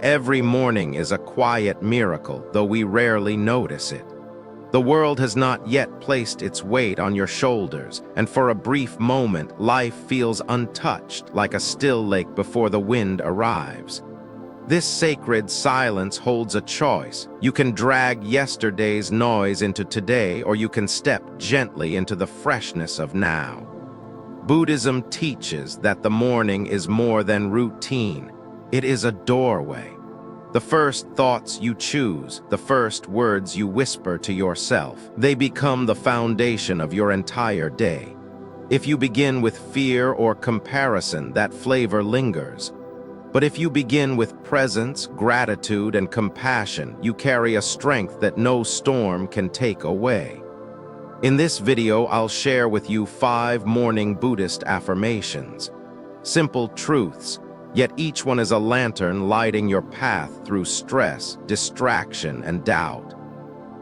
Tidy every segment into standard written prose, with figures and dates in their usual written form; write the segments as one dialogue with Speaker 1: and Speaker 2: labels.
Speaker 1: Every morning is a quiet miracle, though we rarely notice it. The world has not yet placed its weight on your shoulders, and for a brief moment, life feels untouched, like a still lake before the wind arrives. This sacred silence holds a choice. You can drag yesterday's noise into today, or you can step gently into the freshness of now. Buddhism teaches that the morning is more than routine. It is a doorway. The first thoughts you choose, the first words you whisper to yourself, they become the foundation of your entire day. If you begin with fear or comparison, that flavor lingers. But if you begin with presence, gratitude, and compassion, you carry a strength that no storm can take away. In this video, I'll share with you 5 morning Buddhist affirmations. Simple truths, yet each one is a lantern lighting your path through stress, distraction, and doubt.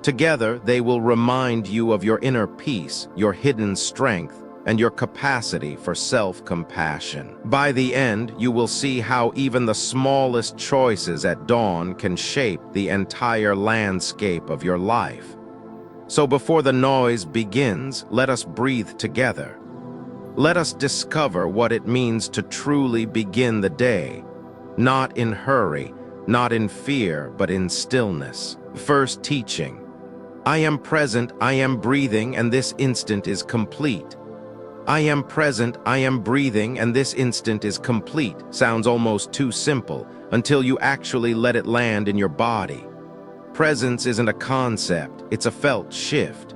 Speaker 1: Together, they will remind you of your inner peace, your hidden strength, and your capacity for self-compassion. By the end, you will see how even the smallest choices at dawn can shape the entire landscape of your life. So before the noise begins, let us breathe together. Let us discover what it means to truly begin the day, not in hurry, not in fear, but in stillness. First teaching. I am present, I am breathing, and this instant is complete. I am present, I am breathing, and this instant is complete. Sounds almost too simple until you actually let it land in your body. Presence isn't a concept, it's a felt shift.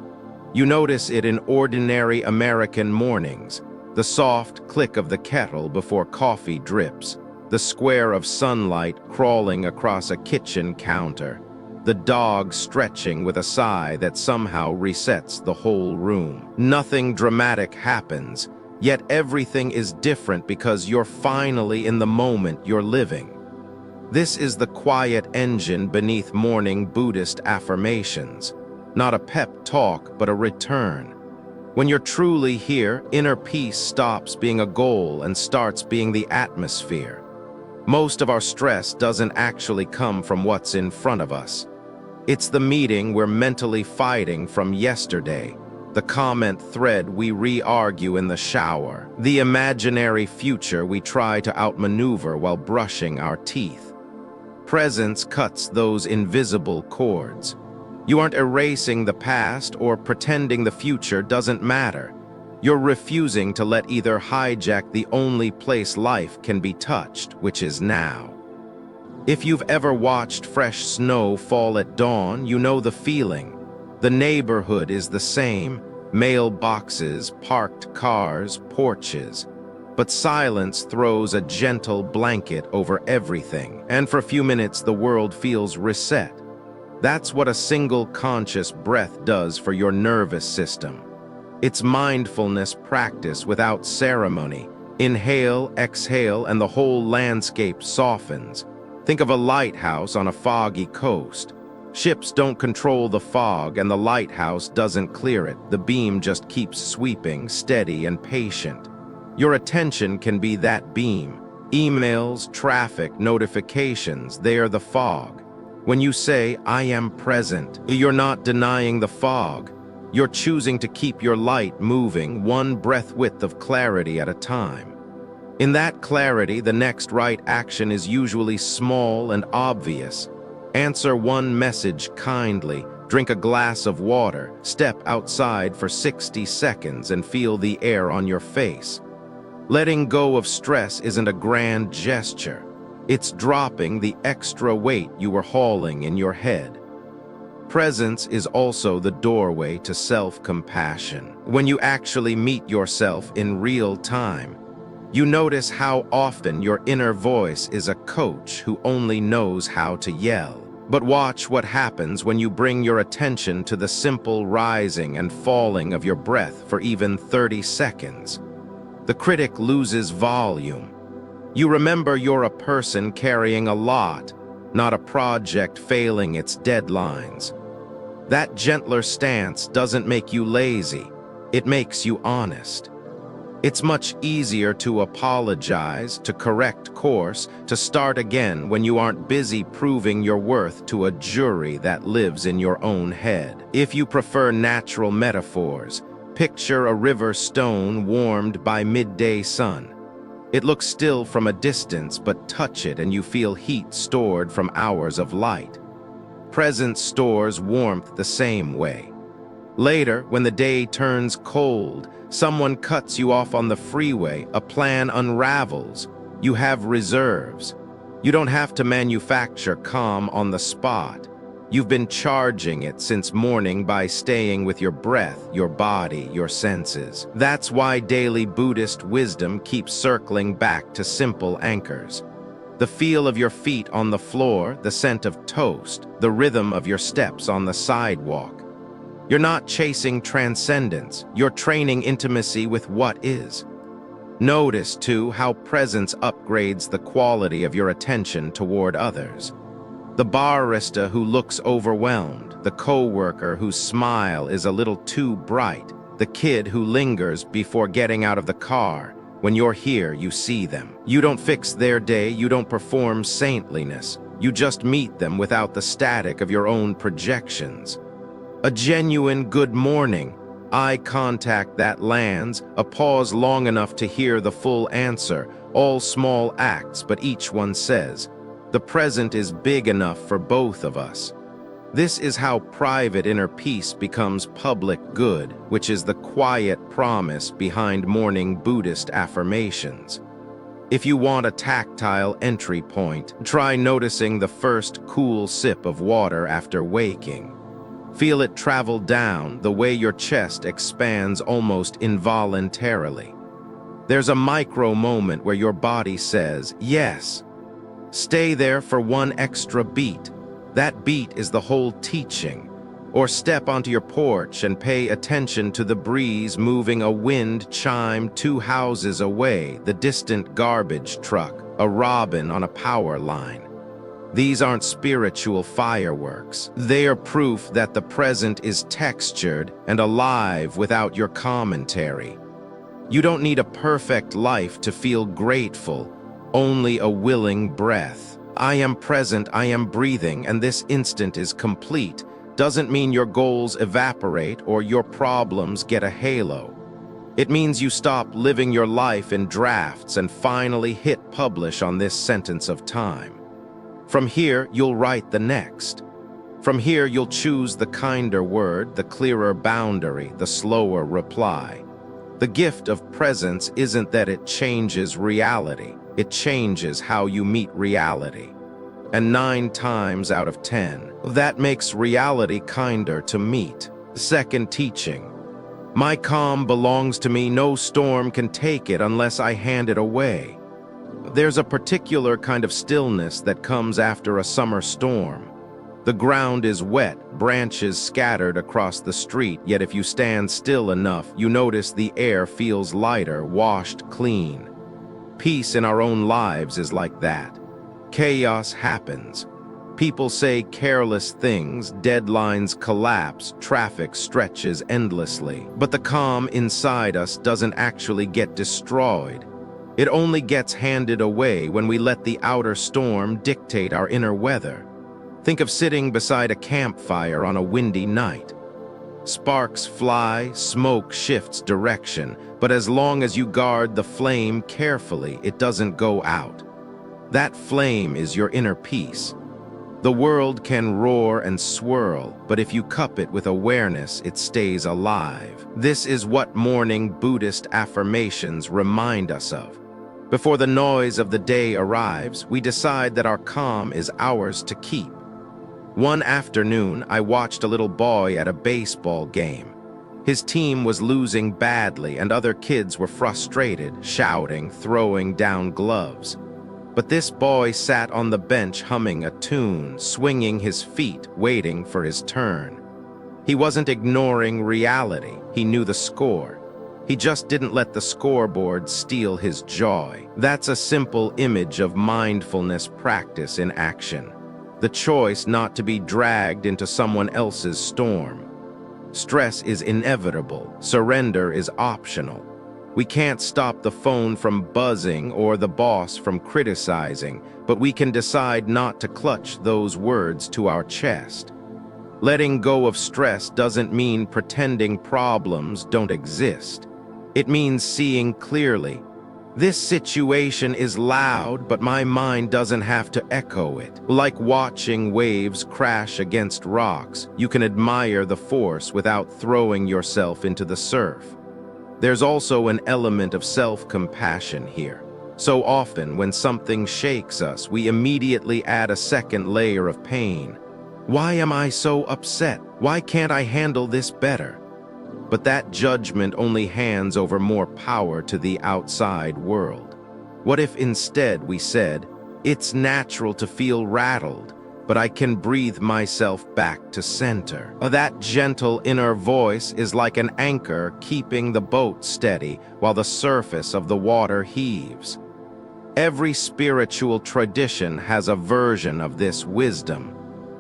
Speaker 1: You notice it in ordinary American mornings. The soft click of the kettle before coffee drips, the square of sunlight crawling across a kitchen counter, the dog stretching with a sigh that somehow resets the whole room. Nothing dramatic happens, yet everything is different because you're finally in the moment you're living. This is the quiet engine beneath morning Buddhist affirmations. Not a pep talk, but a return. When you're truly here, inner peace stops being a goal and starts being the atmosphere. Most of our stress doesn't actually come from what's in front of us. It's the meeting we're mentally fighting from yesterday, the comment thread we re-argue in the shower, the imaginary future we try to outmaneuver while brushing our teeth. Presence cuts those invisible cords. You aren't erasing the past or pretending the future doesn't matter. You're refusing to let either hijack the only place life can be touched, which is now. If you've ever watched fresh snow fall at dawn, you know the feeling. The neighborhood is the same, mailboxes, parked cars, porches. But silence throws a gentle blanket over everything, and for a few minutes the world feels reset. That's what a single conscious breath does for your nervous system. It's mindfulness practice without ceremony. Inhale, exhale, and the whole landscape softens. Think of a lighthouse on a foggy coast. Ships don't control the fog, and the lighthouse doesn't clear it. The beam just keeps sweeping, steady and patient. Your attention can be that beam. Emails, traffic, notifications, they are the fog. When you say, I am present, you're not denying the fog. You're choosing to keep your light moving, one breath width of clarity at a time. In that clarity, the next right action is usually small and obvious. Answer one message kindly, drink a glass of water, step outside for 60 seconds and feel the air on your face. Letting go of stress isn't a grand gesture. It's dropping the extra weight you were hauling in your head. Presence is also the doorway to self-compassion. When you actually meet yourself in real time, you notice how often your inner voice is a coach who only knows how to yell. But watch what happens when you bring your attention to the simple rising and falling of your breath for even 30 seconds. The critic loses volume. You remember you're a person carrying a lot, not a project failing its deadlines. That gentler stance doesn't make you lazy, it makes you honest. It's much easier to apologize, to correct course, to start again when you aren't busy proving your worth to a jury that lives in your own head. If you prefer natural metaphors, picture a river stone warmed by midday sun. It looks still from a distance, but touch it and you feel heat stored from hours of light. Presence stores warmth the same way. Later, when the day turns cold, someone cuts you off on the freeway, a plan unravels. You have reserves. You don't have to manufacture calm on the spot. You've been charging it since morning by staying with your breath, your body, your senses. That's why daily Buddhist wisdom keeps circling back to simple anchors. The feel of your feet on the floor, the scent of toast, the rhythm of your steps on the sidewalk. You're not chasing transcendence, you're training intimacy with what is. Notice, too, how presence upgrades the quality of your attention toward others. The barista who looks overwhelmed, the coworker whose smile is a little too bright, the kid who lingers before getting out of the car. When you're here, you see them. You don't fix their day, you don't perform saintliness. You just meet them without the static of your own projections. A genuine good morning, eye contact that lands, a pause long enough to hear the full answer, all small acts, but each one says, the present is big enough for both of us. This is how private inner peace becomes public good, which is the quiet promise behind morning Buddhist affirmations. If you want a tactile entry point, try noticing the first cool sip of water after waking. Feel it travel down the way your chest expands almost involuntarily. There's a micro moment where your body says, yes. Stay there for one extra beat. That beat is the whole teaching. Or step onto your porch and pay attention to the breeze moving a wind chime 2 houses away, the distant garbage truck, a robin on a power line. These aren't spiritual fireworks. They are proof that the present is textured and alive without your commentary. You don't need a perfect life to feel grateful, only a willing breath. I am present, I am breathing, and this instant is complete. Doesn't mean your goals evaporate or your problems get a halo. It means you stop living your life in drafts and finally hit publish on this sentence of time. From here, you'll write the next. From here, you'll choose the kinder word, the clearer boundary, the slower reply. The gift of presence isn't that it changes reality. It changes how you meet reality. And 9 times out of 10, that makes reality kinder to meet. Second teaching. My calm belongs to me. No storm can take it unless I hand it away. There's a particular kind of stillness that comes after a summer storm. The ground is wet, branches scattered across the street, yet if you stand still enough, you notice the air feels lighter, washed clean. Peace in our own lives is like that. Chaos happens. People say careless things, deadlines collapse, traffic stretches endlessly. But the calm inside us doesn't actually get destroyed. It only gets handed away when we let the outer storm dictate our inner weather. Think of sitting beside a campfire on a windy night. Sparks fly, smoke shifts direction, but as long as you guard the flame carefully, it doesn't go out. That flame is your inner peace. The world can roar and swirl, but if you cup it with awareness, it stays alive. This is what morning Buddhist affirmations remind us of. Before the noise of the day arrives, we decide that our calm is ours to keep. One afternoon, I watched a little boy at a baseball game. His team was losing badly, and other kids were frustrated, shouting, throwing down gloves. But this boy sat on the bench humming a tune, swinging his feet, waiting for his turn. He wasn't ignoring reality. He knew the score. He just didn't let the scoreboard steal his joy. That's a simple image of mindfulness practice in action. The choice not to be dragged into someone else's storm. Stress is inevitable. Surrender is optional. We can't stop the phone from buzzing or the boss from criticizing, but we can decide not to clutch those words to our chest. Letting go of stress doesn't mean pretending problems don't exist. It means seeing clearly. This situation is loud, but my mind doesn't have to echo it. Like watching waves crash against rocks, you can admire the force without throwing yourself into the surf. There's also an element of self-compassion here. So often, when something shakes us, we immediately add a second layer of pain. Why am I so upset? Why can't I handle this better? But that judgment only hands over more power to the outside world. What if instead we said, it's natural to feel rattled, but I can breathe myself back to center. That gentle inner voice is like an anchor keeping the boat steady while the surface of the water heaves. Every spiritual tradition has a version of this wisdom,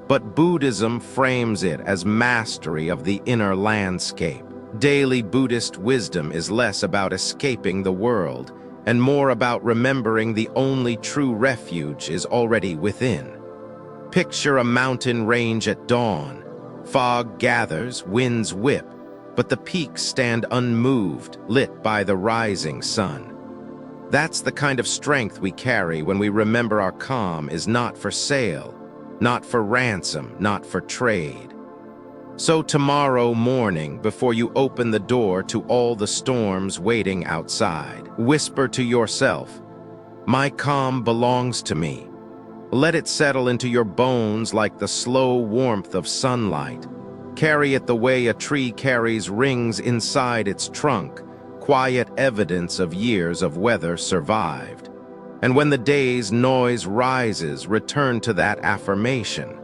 Speaker 1: but Buddhism frames it as mastery of the inner landscape. Daily Buddhist wisdom is less about escaping the world and more about remembering the only true refuge is already within. Picture a mountain range at dawn. Fog gathers, winds whip, but the peaks stand unmoved, lit by the rising sun. That's the kind of strength we carry when we remember our calm is not for sale, not for ransom, not for trade. So tomorrow morning, before you open the door to all the storms waiting outside, whisper to yourself, "My calm belongs to me." Let it settle into your bones like the slow warmth of sunlight. Carry it the way a tree carries rings inside its trunk, quiet evidence of years of weather survived. And when the day's noise rises, return to that affirmation.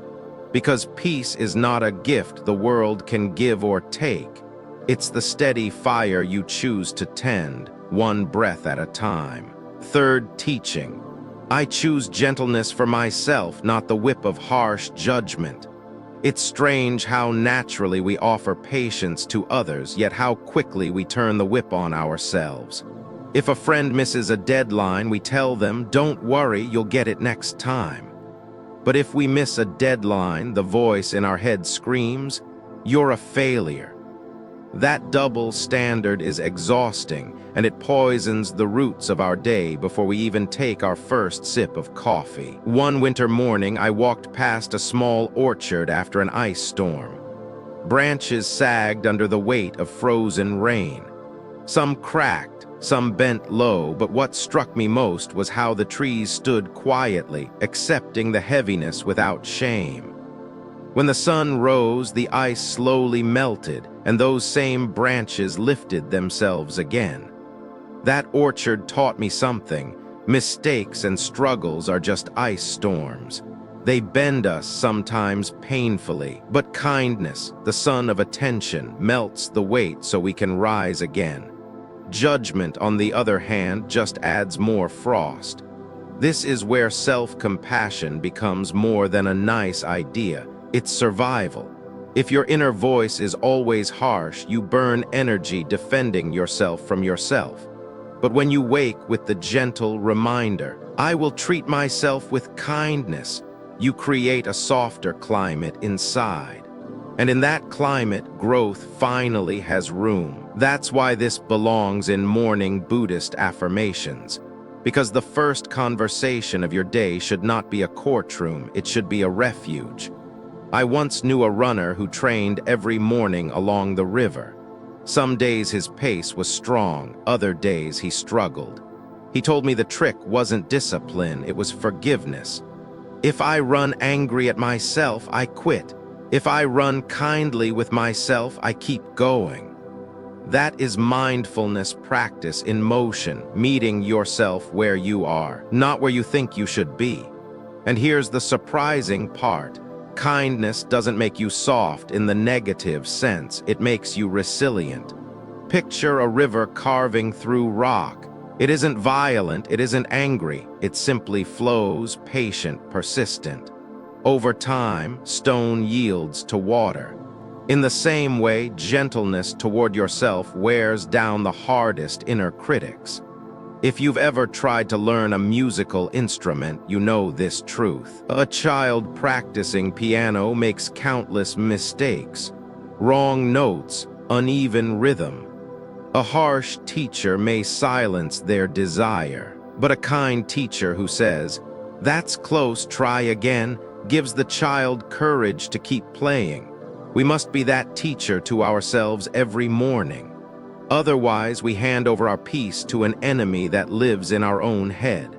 Speaker 1: Because peace is not a gift the world can give or take. It's the steady fire you choose to tend, one breath at a time. Third teaching. I choose gentleness for myself, not the whip of harsh judgment. It's strange how naturally we offer patience to others, yet how quickly we turn the whip on ourselves. If a friend misses a deadline, we tell them, "Don't worry, you'll get it next time." But if we miss a deadline, the voice in our head screams, "You're a failure." That double standard is exhausting, and it poisons the roots of our day before we even take our first sip of coffee. One winter morning, I walked past a small orchard after an ice storm. Branches sagged under the weight of frozen rain. Some cracked, some bent low, but what struck me most was how the trees stood quietly, accepting the heaviness without shame. When the sun rose, the ice slowly melted, and those same branches lifted themselves again. That orchard taught me something. Mistakes and struggles are just ice storms. They bend us sometimes painfully, but kindness, the sun of attention, melts the weight so we can rise again. Judgment, on the other hand, just adds more frost. This is where self-compassion becomes more than a nice idea. It's survival. If your inner voice is always harsh, you burn energy defending yourself from yourself. But when you wake with the gentle reminder, "I will treat myself with kindness," you create a softer climate inside. And in that climate, growth finally has room. That's why this belongs in Morning Buddhist Affirmations. Because the first conversation of your day should not be a courtroom, it should be a refuge. I once knew a runner who trained every morning along the river. Some days his pace was strong, other days he struggled. He told me the trick wasn't discipline, it was forgiveness. If I run angry at myself, I quit. If I run kindly with myself, I keep going. That is mindfulness practice in motion, meeting yourself where you are, not where you think you should be. And here's the surprising part. Kindness doesn't make you soft in the negative sense, it makes you resilient. Picture a river carving through rock. It isn't violent, it isn't angry, it simply flows, patient, persistent. Over time, stone yields to water. In the same way, gentleness toward yourself wears down the hardest inner critics. If you've ever tried to learn a musical instrument, you know this truth. A child practicing piano makes countless mistakes, wrong notes, uneven rhythm. A harsh teacher may silence their desire, but a kind teacher who says, "That's close, try again," gives the child courage to keep playing. We must be that teacher to ourselves every morning. Otherwise, we hand over our peace to an enemy that lives in our own head.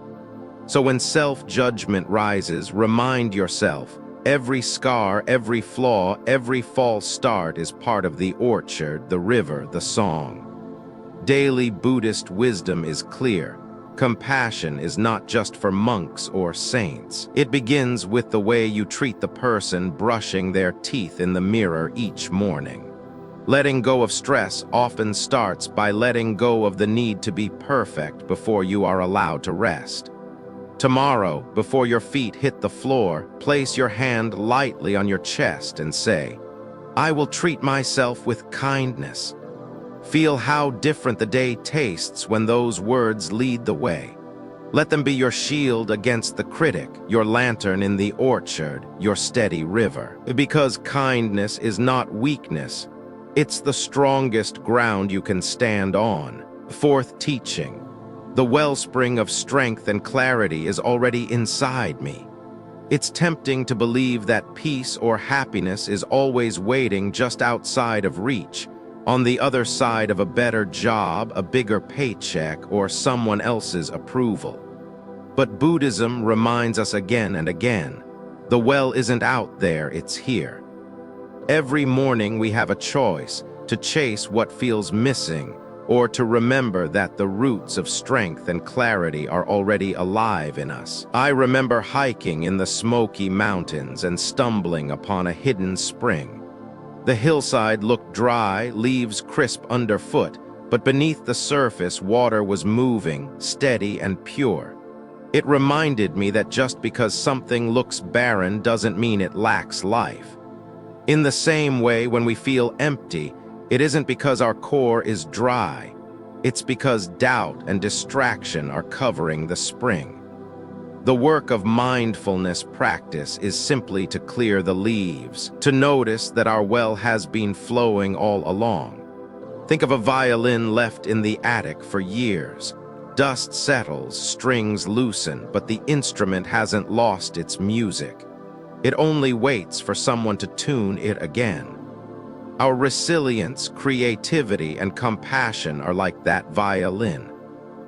Speaker 1: So when self-judgment rises, remind yourself, every scar, every flaw, every false start is part of the orchard, the river, the song. Daily Buddhist wisdom is clear. Compassion is not just for monks or saints. It begins with the way you treat the person brushing their teeth in the mirror each morning. Letting go of stress often starts by letting go of the need to be perfect before you are allowed to rest. Tomorrow, before your feet hit the floor, place your hand lightly on your chest and say, "I will treat myself with kindness." Feel how different the day tastes when those words lead the way. Let them be your shield against the critic, your lantern in the orchard, your steady river. Because kindness is not weakness, it's the strongest ground you can stand on. Fourth teaching. The wellspring of strength and clarity is already inside me. It's tempting to believe that peace or happiness is always waiting just outside of reach, on the other side of a better job, a bigger paycheck, or someone else's approval. But Buddhism reminds us again and again, the well isn't out there, it's here. Every morning we have a choice to chase what feels missing, or to remember that the roots of strength and clarity are already alive in us. I remember hiking in the Smoky Mountains and stumbling upon a hidden spring. The hillside looked dry, leaves crisp underfoot, but beneath the surface, water was moving, steady and pure. It reminded me that just because something looks barren doesn't mean it lacks life. In the same way, when we feel empty, it isn't because our core is dry. It's because doubt and distraction are covering the spring. The work of mindfulness practice is simply to clear the leaves, to notice that our well has been flowing all along. Think of a violin left in the attic for years. Dust settles, strings loosen, but the instrument hasn't lost its music. It only waits for someone to tune it again. Our resilience, creativity, and compassion are like that violin.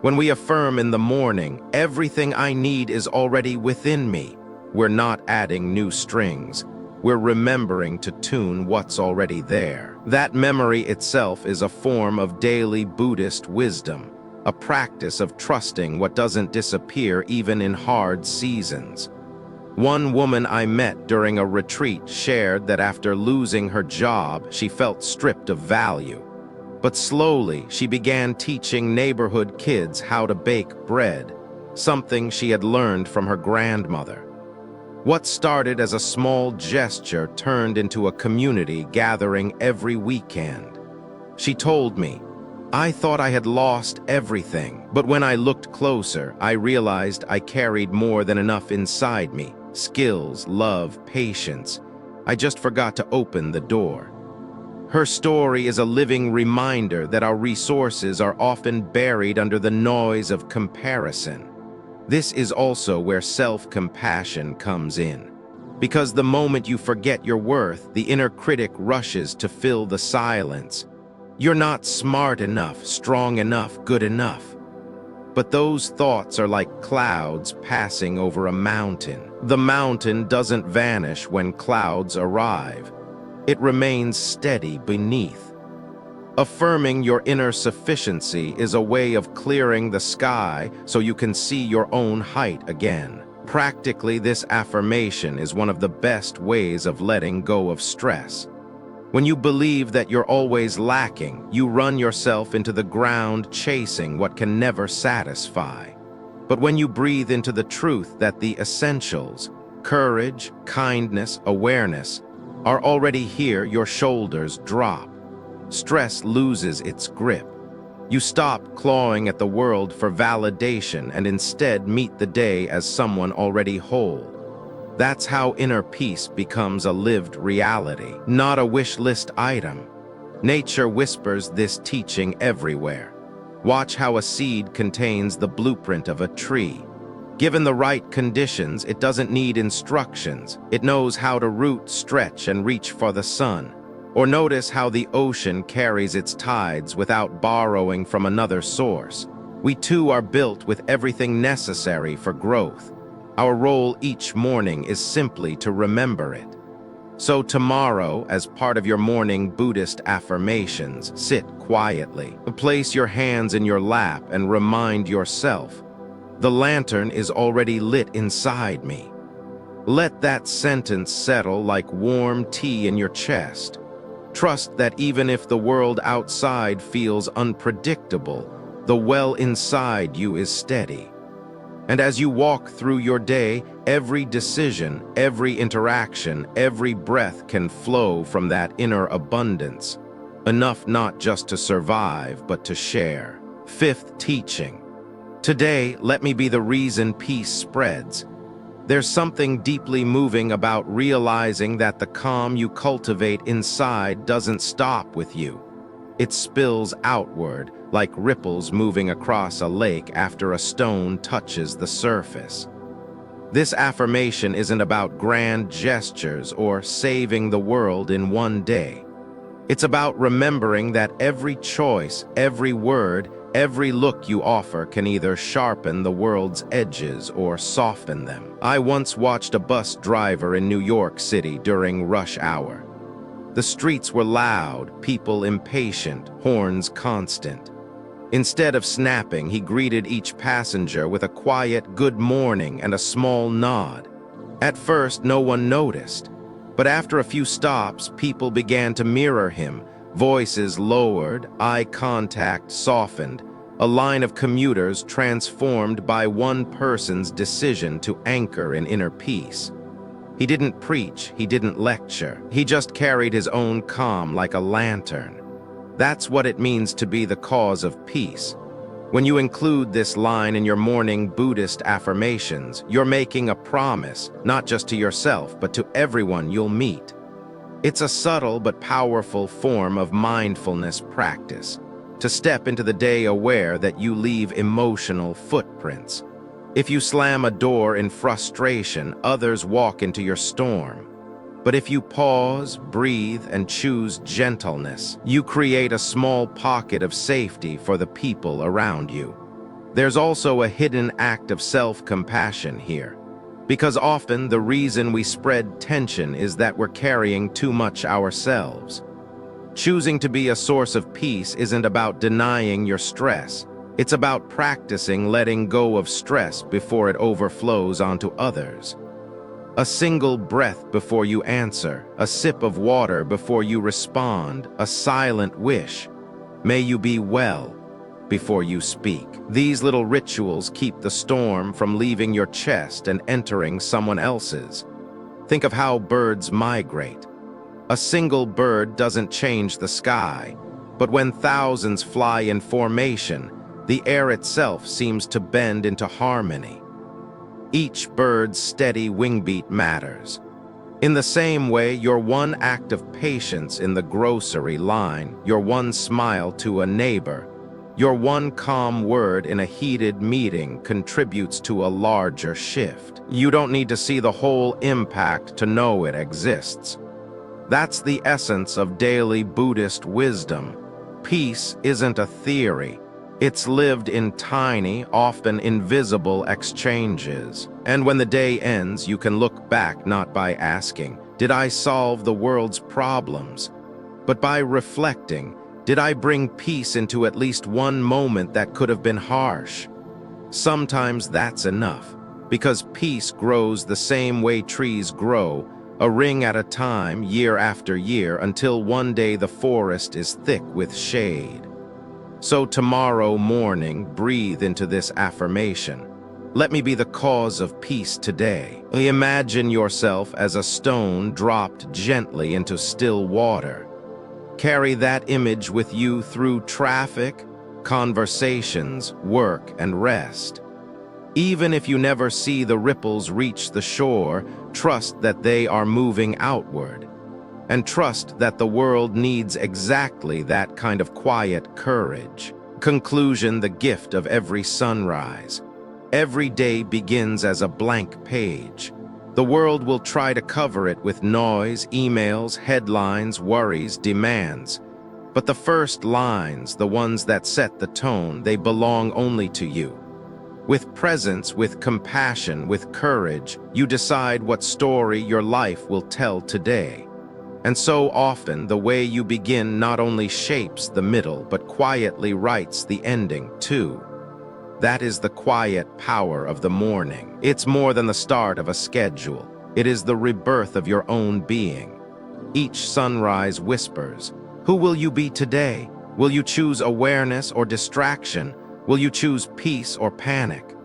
Speaker 1: When we affirm in the morning, "Everything I need is already within me," we're not adding new strings. We're remembering to tune what's already there. That memory itself is a form of daily Buddhist wisdom, a practice of trusting what doesn't disappear even in hard seasons. One woman I met during a retreat shared that after losing her job, she felt stripped of value. But slowly, she began teaching neighborhood kids how to bake bread, something she had learned from her grandmother. What started as a small gesture turned into a community gathering every weekend. She told me, "I thought I had lost everything, but when I looked closer, I realized I carried more than enough inside me: skills, love, patience. I just forgot to open the door." Her story is a living reminder that our resources are often buried under the noise of comparison. This is also where self-compassion comes in. Because the moment you forget your worth, the inner critic rushes to fill the silence. You're not smart enough, strong enough, good enough. But those thoughts are like clouds passing over a mountain. The mountain doesn't vanish when clouds arrive. It remains steady beneath. Affirming your inner sufficiency is a way of clearing the sky so you can see your own height again. Practically, this affirmation is one of the best ways of letting go of stress. When you believe that you're always lacking, you run yourself into the ground chasing what can never satisfy. But when you breathe into the truth that the essentials, courage, kindness, awareness, are already here, your shoulders drop. Stress loses its grip. You stop clawing at the world for validation and instead meet the day as someone already whole. That's how inner peace becomes a lived reality, not a wish list item. Nature whispers this teaching everywhere. Watch how a seed contains the blueprint of a tree. Given the right conditions, it doesn't need instructions. It knows how to root, stretch, and reach for the sun. Or notice how the ocean carries its tides without borrowing from another source. We too are built with everything necessary for growth. Our role each morning is simply to remember it. So tomorrow, as part of your morning Buddhist affirmations, sit quietly. Place your hands in your lap and remind yourself, the lantern is already lit inside me. Let that sentence settle like warm tea in your chest. Trust that even if the world outside feels unpredictable, the well inside you is steady. And as you walk through your day, every decision, every interaction, every breath can flow from that inner abundance, enough not just to survive, but to share. Fifth teaching. Today, let me be the reason peace spreads. There's something deeply moving about realizing that the calm you cultivate inside doesn't stop with you. It spills outward, like ripples moving across a lake after a stone touches the surface. This affirmation isn't about grand gestures or saving the world in one day. It's about remembering that every choice, every word, every look you offer can either sharpen the world's edges or soften them. I once watched a bus driver in New York City during rush hour. The streets were loud, people impatient, horns constant. Instead of snapping, he greeted each passenger with a quiet good morning and a small nod. At first, no one noticed, but after a few stops, people began to mirror him. Voices lowered, eye contact softened, a line of commuters transformed by one person's decision to anchor in inner peace. He didn't preach, he didn't lecture, he just carried his own calm like a lantern. That's what it means to be the cause of peace. When you include this line in your morning Buddhist affirmations, you're making a promise, not just to yourself, but to everyone you'll meet. It's a subtle but powerful form of mindfulness practice, to step into the day aware that you leave emotional footprints. If you slam a door in frustration, others walk into your storm. But if you pause, breathe, and choose gentleness, you create a small pocket of safety for the people around you. There's also a hidden act of self-compassion here, because often the reason we spread tension is that we're carrying too much ourselves. Choosing to be a source of peace isn't about denying your stress. It's about practicing letting go of stress before it overflows onto others. A single breath before you answer, a sip of water before you respond, a silent wish. May you be well before you speak. These little rituals keep the storm from leaving your chest and entering someone else's. Think of how birds migrate. A single bird doesn't change the sky, but when thousands fly in formation, the air itself seems to bend into harmony. Each bird's steady wingbeat matters. In the same way, your one act of patience in the grocery line, your one smile to a neighbor, your one calm word in a heated meeting contributes to a larger shift. You don't need to see the whole impact to know it exists. That's the essence of daily Buddhist wisdom. Peace isn't a theory. It's lived in tiny, often invisible exchanges. And when the day ends, you can look back not by asking, did I solve the world's problems? But by reflecting, did I bring peace into at least one moment that could have been harsh? Sometimes that's enough, because peace grows the same way trees grow, a ring at a time, year after year, until one day the forest is thick with shade. So tomorrow morning, breathe into this affirmation. Let me be the cause of peace today. Imagine yourself as a stone dropped gently into still water. Carry that image with you through traffic, conversations, work, and rest. Even if you never see the ripples reach the shore, trust that they are moving outward. And trust that the world needs exactly that kind of quiet courage. Conclusion: the gift of every sunrise. Every day begins as a blank page. The world will try to cover it with noise, emails, headlines, worries, demands. But the first lines, the ones that set the tone, they belong only to you. With presence, with compassion, with courage, you decide what story your life will tell today. And so often, the way you begin not only shapes the middle, but quietly writes the ending, too. That is the quiet power of the morning. It's more than the start of a schedule. It is the rebirth of your own being. Each sunrise whispers, who will you be today? Will you choose awareness or distraction? Will you choose peace or panic?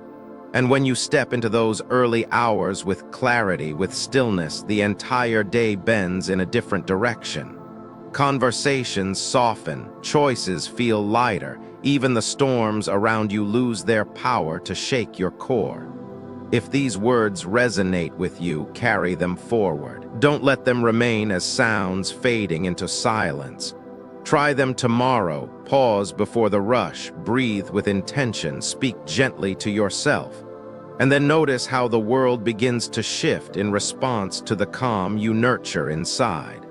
Speaker 1: And when you step into those early hours with clarity, with stillness, the entire day bends in a different direction. Conversations soften, choices feel lighter, even the storms around you lose their power to shake your core. If these words resonate with you, carry them forward. Don't let them remain as sounds fading into silence. Try them tomorrow. Pause before the rush. Breathe with intention. Speak gently to yourself. And then notice how the world begins to shift in response to the calm you nurture inside.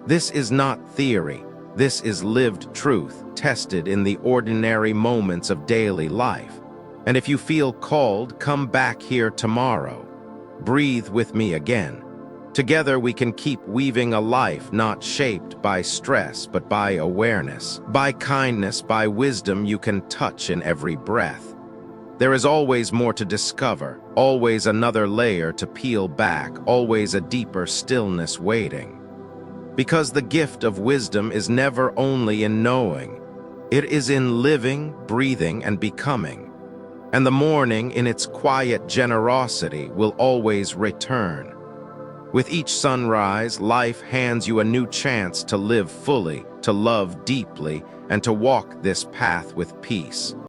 Speaker 1: This is not theory. This is lived truth, tested in the ordinary moments of daily life. And if you feel called, come back here tomorrow. Breathe with me again. Together we can keep weaving a life not shaped by stress, but by awareness, by kindness, by wisdom you can touch in every breath. There is always more to discover, always another layer to peel back, always a deeper stillness waiting. Because the gift of wisdom is never only in knowing, it is in living, breathing, and becoming. And the morning, in its quiet generosity, will always return. With each sunrise, life hands you a new chance to live fully, to love deeply, and to walk this path with peace.